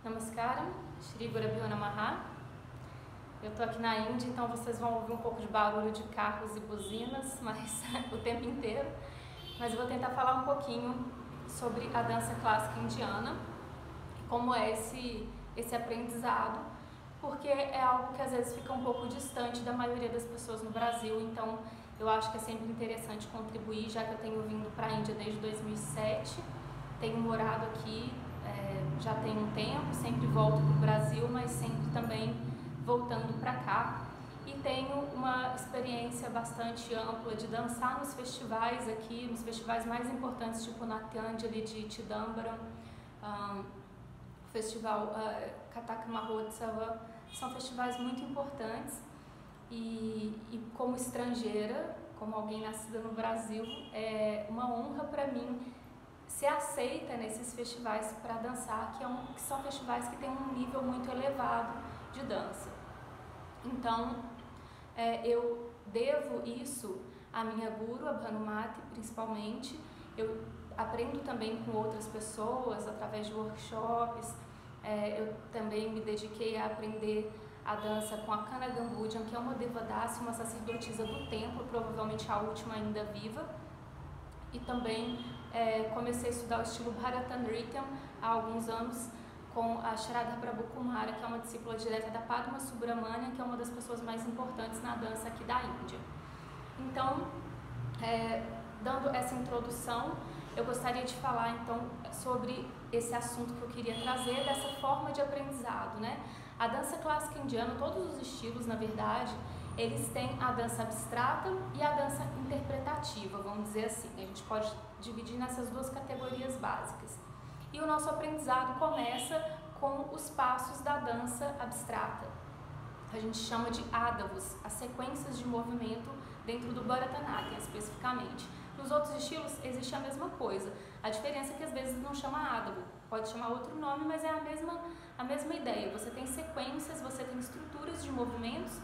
Namaskaram, Shri Gurabhyo Namaha. Eu tô aqui na Índia, então vocês vão ouvir um pouco de barulho de carros e buzinas, mas o tempo inteiro. Mas eu vou tentar falar um pouquinho sobre a dança clássica indiana e como é esse aprendizado, porque é algo que às vezes fica um pouco distante da maioria das pessoas no Brasil, então eu acho que é sempre interessante contribuir, já que eu tenho vindo para a Índia desde 2007, tenho morado aqui já tem um tempo, sempre volto para o Brasil, mas sempre também voltando para cá. E tenho uma experiência bastante ampla de dançar nos festivais aqui, nos festivais mais importantes, tipo Natyanjali de Chidambaram, Festival Kathak Mahotsava, são festivais muito importantes e como estrangeira, como alguém nascida no Brasil, é uma honra para mim ser aceita nesses festivais para dançar, que são festivais que têm um nível muito elevado de dança. Então, eu devo isso à minha guru, a Bhanumati, principalmente. Eu aprendo também com outras pessoas, através de workshops. Eu também me dediquei a aprender a dança com a Kanagambudyan, que é uma devadasi, uma sacerdotisa do templo, provavelmente a última ainda viva. E também comecei a estudar o estilo Bharatanatyam há alguns anos com a Shraddha Prabhu Kumara, que é uma discípula direta da Padma Subramanian, que é uma das pessoas mais importantes na dança aqui da Índia. Então, dando essa introdução, eu gostaria de falar então sobre esse assunto que eu queria trazer, dessa forma de aprendizado, né? A dança clássica indiana, todos os estilos, na verdade, eles têm a dança abstrata e a dança interpretativa, vamos dizer assim. A gente pode dividir nessas duas categorias básicas. E o nosso aprendizado começa com os passos da dança abstrata. A gente chama de ádavos, as sequências de movimento dentro do Bharatanatyam especificamente. Nos outros estilos existe a mesma coisa. A diferença é que às vezes não chama ádavo, pode chamar outro nome, mas é a mesma ideia. Você tem sequências, você tem estruturas de movimentos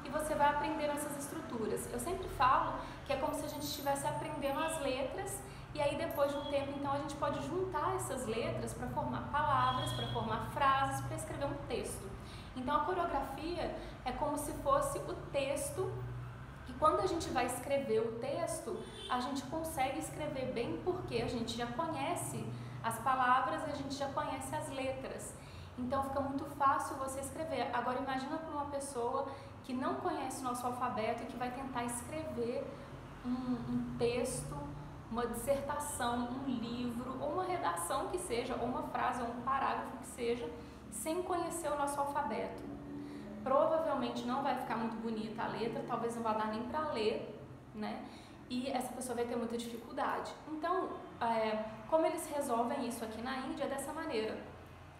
e você vai aprendendo essas estruturas. Eu sempre falo que é como se a gente estivesse aprendendo as letras e aí depois de um tempo, então, a gente pode juntar essas letras para formar palavras, para formar frases, para escrever um texto. Então a coreografia é como se fosse o texto, e quando a gente vai escrever o texto, a gente consegue escrever bem porque a gente já conhece as palavras e a gente já conhece as letras. Então fica muito fácil você escrever. Agora imagina para uma pessoa que não conhece o nosso alfabeto e que vai tentar escrever um texto, uma dissertação, um livro, ou uma redação que seja, ou uma frase, ou um parágrafo que seja, sem conhecer o nosso alfabeto. Provavelmente não vai ficar muito bonita a letra, talvez não vá dar nem para ler, né? E essa pessoa vai ter muita dificuldade. Então, como eles resolvem isso aqui na Índia é dessa maneira,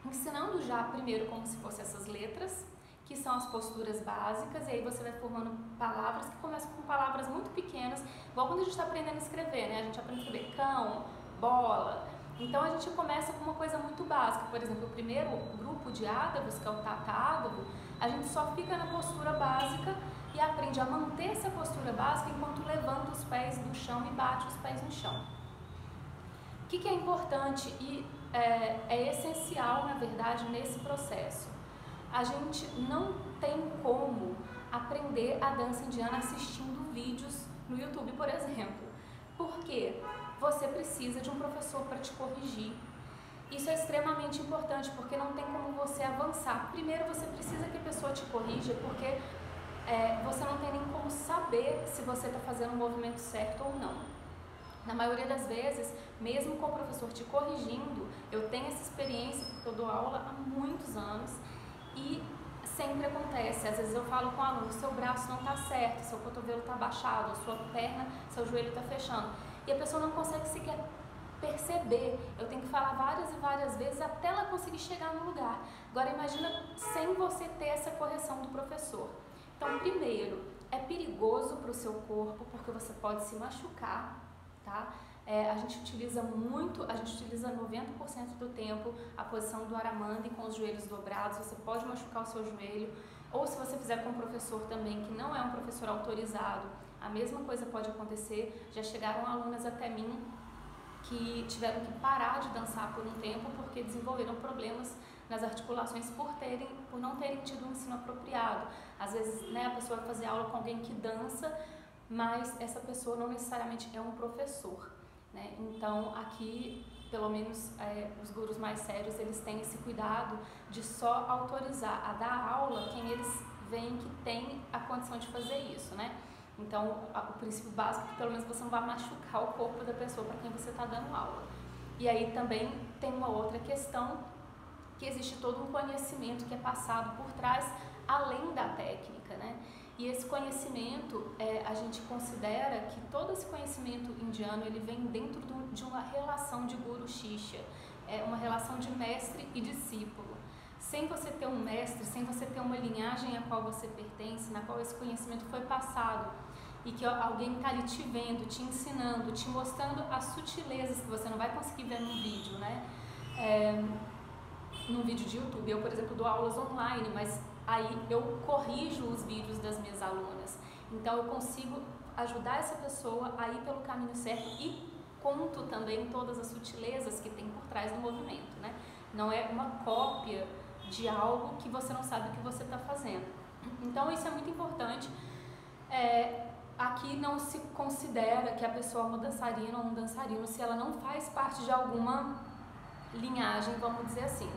ensinando já primeiro como se fossem essas letras, que são as posturas básicas, e aí você vai formando palavras que começam com palavras muito pequenas, igual quando a gente está aprendendo a escrever, né? A gente aprende a escrever cão, bola. Então a gente começa com uma coisa muito básica. Por exemplo, o primeiro grupo de ádavos, que é o Tata ádavo, a gente só fica na postura básica e aprende a manter essa postura básica enquanto levanta os pés do chão e bate os pés no chão. O que é importante e é essencial, na verdade, nesse processo? A gente não tem como aprender a dança indiana assistindo vídeos no YouTube, por exemplo. Por quê? Você precisa de um professor para te corrigir. Isso é extremamente importante, porque não tem como você avançar. Primeiro, você precisa que a pessoa te corrija, porque você não tem nem como saber se você está fazendo o movimento certo ou não. Na maioria das vezes, mesmo com o professor te corrigindo, eu tenho essa experiência, porque eu dou aula há muitos anos, e sempre acontece. Às vezes eu falo com o aluno, seu braço não está certo, seu cotovelo está abaixado, sua perna, seu joelho está fechando. E a pessoa não consegue sequer perceber. Eu tenho que falar várias e várias vezes até ela conseguir chegar no lugar. Agora imagina sem você ter essa correção do professor. Então, primeiro, é perigoso para o seu corpo, porque você pode se machucar, tá? A gente utiliza 90% do tempo a posição do Aramandi com os joelhos dobrados. Você pode machucar o seu joelho, ou se você fizer com um professor também que não é um professor autorizado, a mesma coisa pode acontecer. Já chegaram alunas até mim que tiveram que parar de dançar por um tempo porque desenvolveram problemas nas articulações por não terem tido um ensino apropriado. Às vezes, né, a pessoa vai fazer aula com alguém que dança, mas essa pessoa não necessariamente é um professor, né? Então, aqui, pelo menos os gurus mais sérios, eles têm esse cuidado de só autorizar a dar aula quem eles veem que tem a condição de fazer isso, né? Então, o princípio básico é que pelo menos você não vai machucar o corpo da pessoa para quem você está dando aula. E aí também tem uma outra questão, que existe todo um conhecimento que é passado por trás, além da técnica, né? E esse conhecimento, a gente considera que todo esse conhecimento indiano, ele vem dentro de uma relação de guru-shishya, uma relação de mestre e discípulo. Sem você ter um mestre, sem você ter uma linhagem a qual você pertence, na qual esse conhecimento foi passado, e que alguém está ali te vendo, te ensinando, te mostrando as sutilezas que você não vai conseguir ver num vídeo, né? Num vídeo de YouTube. Eu, por exemplo, dou aulas online, mas aí eu corrijo os vídeos das minhas alunas. Então eu consigo ajudar essa pessoa a ir pelo caminho certo e conto também todas as sutilezas que tem por trás do movimento, né? Não é uma cópia de algo que você não sabe o que você está fazendo. Então isso é muito importante. Aqui não se considera que a pessoa é uma dançarina ou um dançarino se ela não faz parte de alguma linhagem, vamos dizer assim.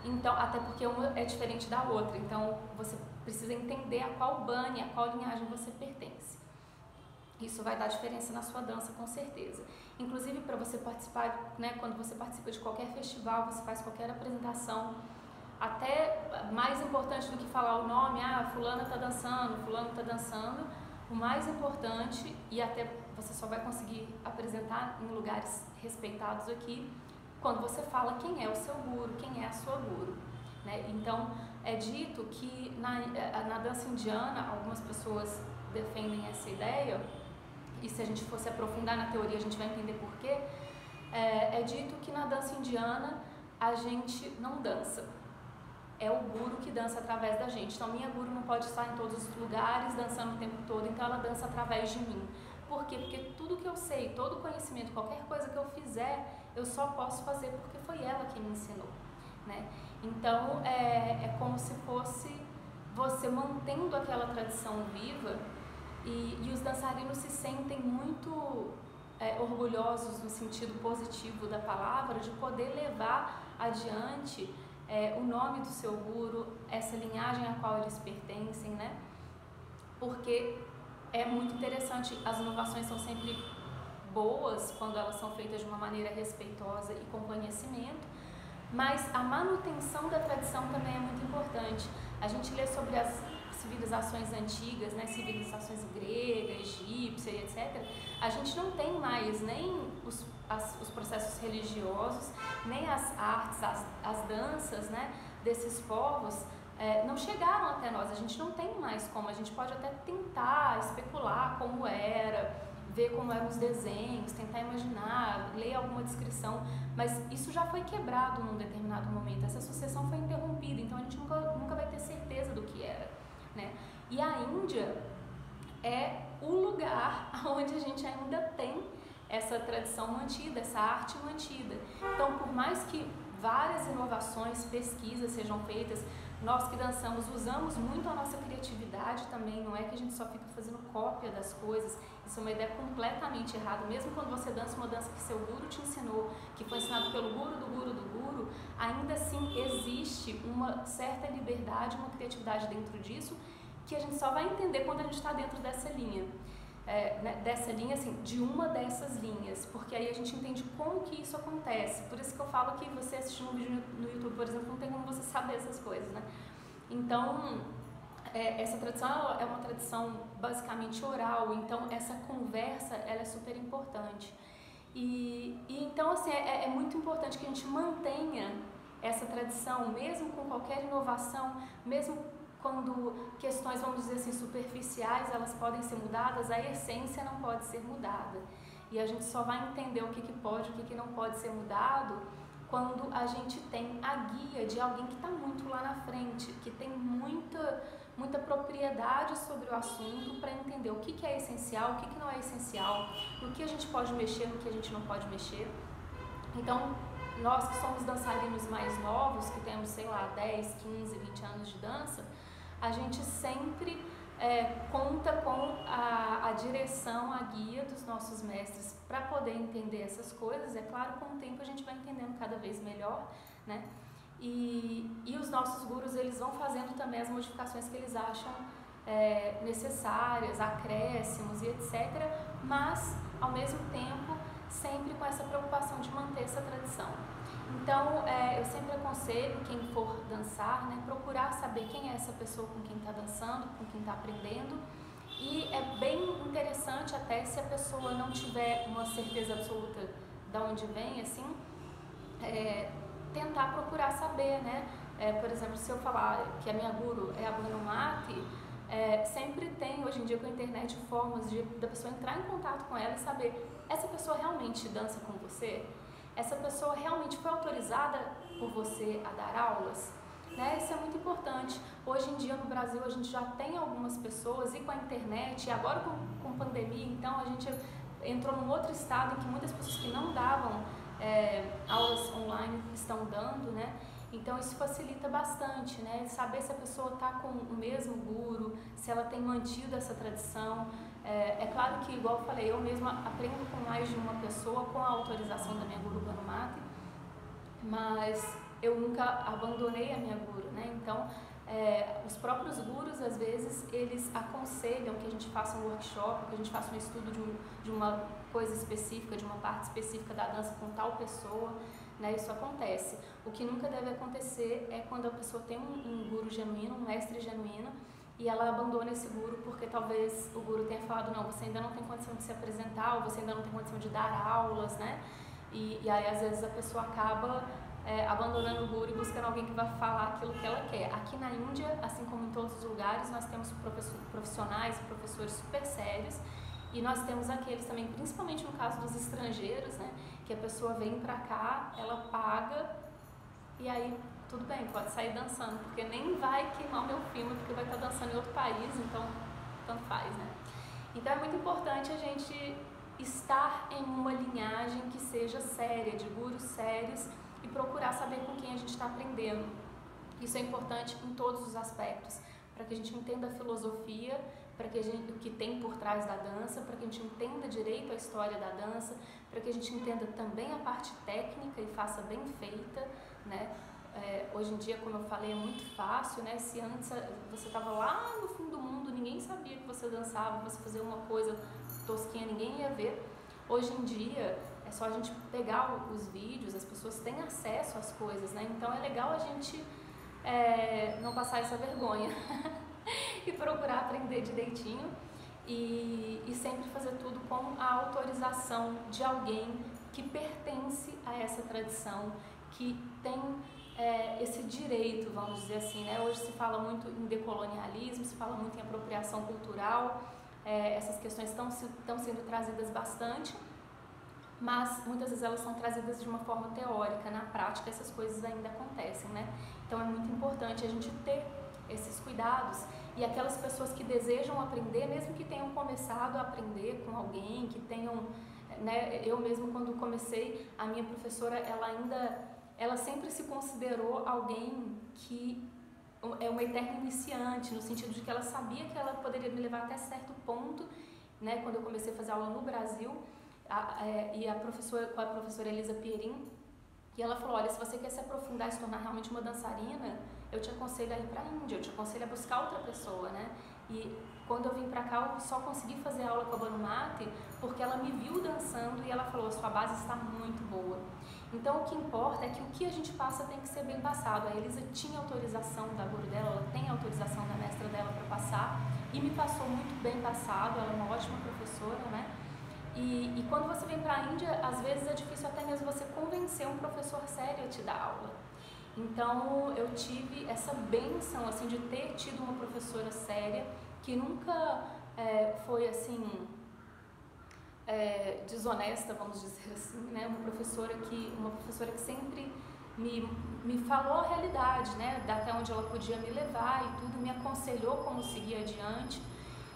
Então, até porque uma é diferente da outra, então você precisa entender a qual bani, a qual linhagem você pertence. Isso vai dar diferença na sua dança, com certeza. Inclusive, para você participar, né, quando você participa de qualquer festival, você faz qualquer apresentação, até mais importante do que falar o nome, fulana está dançando, fulano está dançando, o mais importante, e até você só vai conseguir apresentar em lugares respeitados aqui, quando você fala quem é o seu guru, quem é a sua guru, né? Então, é dito que na dança indiana, algumas pessoas defendem essa ideia, e se a gente fosse aprofundar na teoria, a gente vai entender por quê. É dito que na dança indiana, a gente não dança. É o guru que dança através da gente. Então, minha guru não pode estar em todos os lugares, dançando o tempo todo, então ela dança através de mim. Por quê? Porque tudo que eu sei, todo conhecimento, qualquer coisa que eu fizer, eu só posso fazer porque foi ela que me ensinou, né? Então, é como se fosse você mantendo aquela tradição viva, e os dançarinos se sentem muito orgulhosos no sentido positivo da palavra, de poder levar adiante o nome do seu guru, essa linhagem a qual eles pertencem, né? Porque é muito interessante, as inovações são sempre boas quando elas são feitas de uma maneira respeitosa e com conhecimento, mas a manutenção da tradição também é muito importante. A gente lê sobre as civilizações antigas, né, civilizações grega, egípcia, etc. A gente não tem mais nem os processos religiosos, nem as artes, as danças, né, desses povos não chegaram até nós. A gente não tem mais como. A gente pode até tentar especular como era, ver como eram os desenhos, tentar imaginar, ler alguma descrição, mas isso já foi quebrado num determinado momento. Essa sucessão foi interrompida, então a gente nunca vai ter certeza do que era, né? E a Índia é o lugar onde a gente ainda tem essa tradição mantida, essa arte mantida. Então, por mais que várias inovações, pesquisas sejam feitas, nós que dançamos usamos muito a nossa criatividade também, não é que a gente só fica fazendo cópia das coisas. Isso é uma ideia completamente errada. Mesmo quando você dança uma dança que seu guru te ensinou, que foi ensinado pelo guru do guru do guru, ainda assim existe uma certa liberdade, uma criatividade dentro disso, que a gente só vai entender quando a gente está dentro dessa linha. Dessa linha, assim, de uma dessas linhas, porque aí a gente entende como que isso acontece. Por isso que eu falo que você assistindo um vídeo no YouTube, por exemplo, não tem como você saber essas coisas, né? Então, essa tradição é uma tradição basicamente oral, então essa conversa, ela é super importante. E então, assim, é muito importante que a gente mantenha essa tradição, mesmo com qualquer inovação, mesmo quando questões, vamos dizer assim, superficiais, elas podem ser mudadas, a essência não pode ser mudada. E a gente só vai entender o que pode, o que não pode ser mudado, quando a gente tem a guia de alguém que está muito lá na frente, que tem muita propriedade sobre o assunto para entender o que é essencial, o que não é essencial, no que a gente pode mexer, no que a gente não pode mexer. Então, nós que somos dançarinos mais novos, que temos, sei lá, 10, 15, 20 anos de dança, a gente sempre conta com a direção, a guia dos nossos mestres para poder entender essas coisas. É claro, com o tempo a gente vai entendendo cada vez melhor, né? E os nossos gurus, eles vão fazendo também as modificações que eles acham necessárias, acréscimos e etc. Mas, ao mesmo tempo, sempre com essa preocupação de manter essa tradição. Então, eu sempre aconselho quem for dançar, né, procurar saber quem é essa pessoa com quem está dançando, com quem está aprendendo. E é bem interessante até se a pessoa não tiver uma certeza absoluta de onde vem, assim, tentar procurar saber, né? Por exemplo, se eu falar que a minha guru é a Bhanumati, sempre tem, hoje em dia com a internet, formas da pessoa entrar em contato com ela e saber, essa pessoa realmente dança com você? Essa pessoa realmente foi autorizada por você a dar aulas? Né? Isso é muito importante. Hoje em dia no Brasil a gente já tem algumas pessoas, e com a internet, e agora com pandemia, então a gente entrou num outro estado em que muitas pessoas que não davam aulas online estão dando, né? Então isso facilita bastante, né? Saber se a pessoa está com o mesmo guru, se ela tem mantido essa tradição. É claro que, igual eu falei, eu mesma aprendo com mais de uma pessoa com a autorização da minha guru Bhanumati, mas eu nunca abandonei a minha guru, né? Então, os próprios gurus, às vezes, eles aconselham que a gente faça um workshop, que a gente faça um estudo de uma coisa específica, de uma parte específica da dança com tal pessoa, né? Isso acontece. O que nunca deve acontecer é quando a pessoa tem um guru genuíno, um mestre genuíno, e ela abandona esse guru porque talvez o guru tenha falado, não, você ainda não tem condição de se apresentar, ou você ainda não tem condição de dar aulas, né? E aí, às vezes, a pessoa acaba abandonando o guru e buscando alguém que vai falar aquilo que ela quer. Aqui na Índia, assim como em todos os lugares, nós temos profissionais, professores super sérios, e nós temos aqueles também, principalmente no caso dos estrangeiros, né? Que a pessoa vem pra cá, ela paga, e aí tudo bem, pode sair dançando, porque nem vai queimar o meu filme, porque vai estar dançando em outro país, então tanto faz, né? Então é muito importante a gente estar em uma linhagem que seja séria, de gurus sérios, e procurar saber com quem a gente está aprendendo. Isso é importante em todos os aspectos, para que a gente entenda a filosofia, para que a gente, o que tem por trás da dança, para que a gente entenda direito a história da dança, para que a gente entenda também a parte técnica e faça bem feita, né? Hoje em dia, como eu falei, é muito fácil, né? Se antes você estava lá no fim do mundo, ninguém sabia que você dançava, você fazia uma coisa tosquinha, ninguém ia ver. Hoje em dia, é só a gente pegar os vídeos, as pessoas têm acesso às coisas, né? Então é legal a gente não passar essa vergonha e procurar aprender direitinho e sempre fazer tudo com a autorização de alguém que pertence a essa tradição, que tem esse direito, vamos dizer assim, né? Hoje se fala muito em decolonialismo, se fala muito em apropriação cultural, essas questões estão sendo trazidas bastante, mas muitas vezes elas são trazidas de uma forma teórica. Na prática essas coisas ainda acontecem, né? Então é muito importante a gente ter esses cuidados, e aquelas pessoas que desejam aprender, mesmo que tenham começado a aprender com alguém, que tenham, né? Eu mesmo, quando comecei, a minha professora, ela sempre se considerou alguém que é uma eterna iniciante, no sentido de que ela sabia que ela poderia me levar até certo ponto, né? Quando eu comecei a fazer aula no Brasil, com a professora Elisa Pierin, e ela falou, olha, se você quer se aprofundar e se tornar realmente uma dançarina, eu te aconselho a ir para a Índia, eu te aconselho a buscar outra pessoa, né? E quando eu vim para cá, eu só consegui fazer aula com a Bhanumati porque ela me viu dançando e ela falou, sua base está muito boa. Então o que importa é que o que a gente passa tem que ser bem passado. A Elisa tinha autorização da guru dela, ela tem autorização da mestra dela para passar, e me passou muito bem passado, ela é uma ótima professora, né? E quando você vem para a Índia, às vezes é difícil até mesmo você convencer um professor sério a te dar aula. Então eu tive essa bênção, assim, de ter tido uma professora séria, que nunca foi assim desonesta, vamos dizer assim, né? Uma professora que sempre me falou a realidade, né? Até onde ela podia me levar e tudo, me aconselhou como seguir adiante.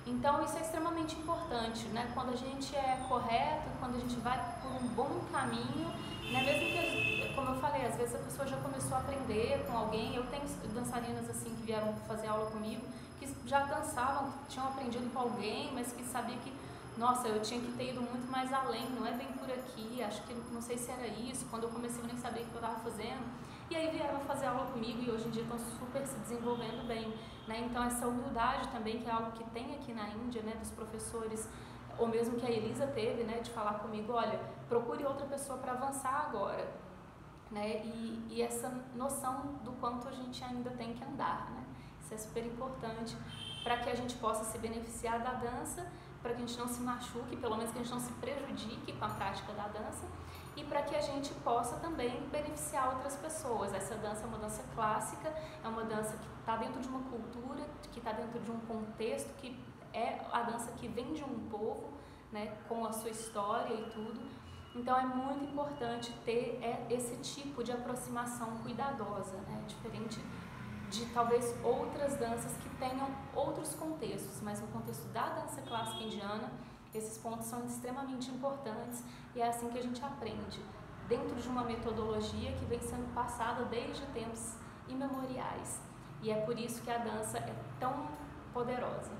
Então isso é extremamente importante, né? Quando a gente é correto, quando a gente vai por um bom caminho, né? Mesmo que, como eu pessoa já começou a aprender com alguém. Eu tenho dançarinas assim que vieram fazer aula comigo, que já dançavam, que tinham aprendido com alguém, mas que sabia que, nossa, eu tinha que ter ido muito mais além, não é bem por aqui, acho que não sei se era isso. Quando eu comecei eu nem sabia o que eu estava fazendo. E aí vieram fazer aula comigo e hoje em dia estão super se desenvolvendo bem, né? Então essa humildade também, que é algo que tem aqui na Índia, né, dos professores, ou mesmo que a Elisa teve, né, de falar comigo, olha, procure outra pessoa para avançar agora, né? E essa noção do quanto a gente ainda tem que andar, né? Isso é super importante para que a gente possa se beneficiar da dança, para que a gente não se machuque, pelo menos que a gente não se prejudique com a prática da dança, e para que a gente possa também beneficiar outras pessoas. Essa dança é uma dança clássica, é uma dança que está dentro de uma cultura, que está dentro de um contexto, que é a dança que vem de um povo, né, com a sua história e tudo. Então é muito importante ter esse tipo de aproximação cuidadosa, né, diferente de talvez outras danças que tenham outros contextos, mas no contexto da dança clássica indiana, esses pontos são extremamente importantes e é assim que a gente aprende, dentro de uma metodologia que vem sendo passada desde tempos imemoriais. E é por isso que a dança é tão poderosa.